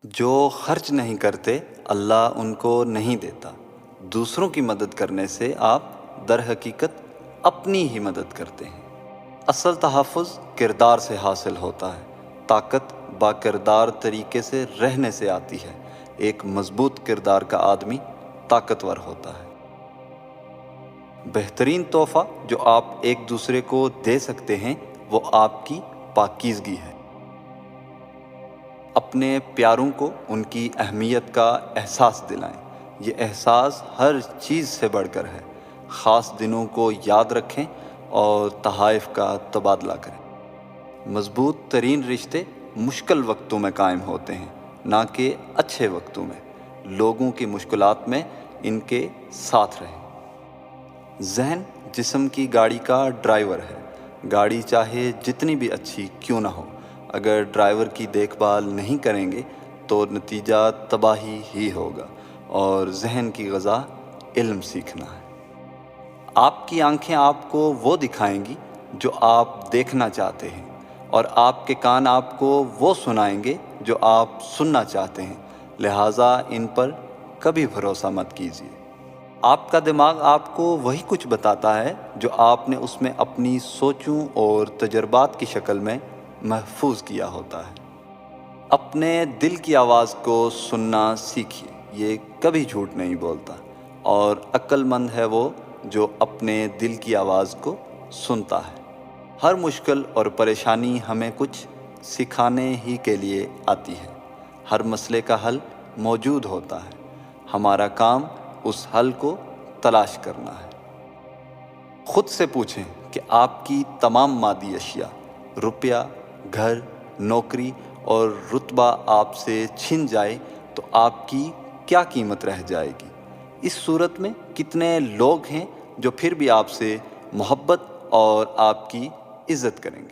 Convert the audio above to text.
جو خرچ نہیں کرتے اللہ ان کو نہیں دیتا۔ دوسروں کی مدد کرنے سے آپ در حقیقت اپنی ہی مدد کرتے ہیں۔ اصل تحفظ کردار سے حاصل ہوتا ہے۔ طاقت با کردار طریقے سے رہنے سے آتی ہے۔ ایک مضبوط کردار کا آدمی طاقتور ہوتا ہے۔ بہترین تحفہ جو آپ ایک دوسرے کو دے سکتے ہیں وہ آپ کی پاکیزگی ہے۔ اپنے پیاروں کو ان کی اہمیت کا احساس دلائیں۔ یہ احساس ہر چیز سے بڑھ کر ہے۔ خاص دنوں کو یاد رکھیں اور تحائف کا تبادلہ کریں۔ مضبوط ترین رشتے مشکل وقتوں میں قائم ہوتے ہیں، نہ کہ اچھے وقتوں میں۔ لوگوں کی مشکلات میں ان کے ساتھ رہیں۔ ذہن جسم کی گاڑی کا ڈرائیور ہے۔ گاڑی چاہے جتنی بھی اچھی کیوں نہ ہو، اگر ڈرائیور کی دیکھ بھال نہیں کریں گے تو نتیجہ تباہی ہی ہوگا۔ اور ذہن کی غذا علم سیکھنا ہے۔ آپ کی آنکھیں آپ کو وہ دکھائیں گی جو آپ دیکھنا چاہتے ہیں، اور آپ کے کان آپ کو وہ سنائیں گے جو آپ سننا چاہتے ہیں۔ لہٰذا ان پر کبھی بھروسہ مت کیجیے۔ آپ کا دماغ آپ کو وہی کچھ بتاتا ہے جو آپ نے اس میں اپنی سوچوں اور تجربات کی شکل میں محفوظ کیا ہوتا ہے۔ اپنے دل کی آواز کو سننا سیکھیے۔ یہ کبھی جھوٹ نہیں بولتا، اور عقل مند ہے وہ جو اپنے دل کی آواز کو سنتا ہے۔ ہر مشکل اور پریشانی ہمیں کچھ سکھانے ہی کے لیے آتی ہے۔ ہر مسئلے کا حل موجود ہوتا ہے۔ ہمارا کام اس حل کو تلاش کرنا ہے۔ خود سے پوچھیں کہ آپ کی تمام مادی اشیاء، روپیہ، گھر، نوکری اور رتبہ آپ سے چھن جائے تو آپ کی کیا قیمت رہ جائے گی؟ اس صورت میں کتنے لوگ ہیں جو پھر بھی آپ سے محبت اور آپ کی عزت کریں گے؟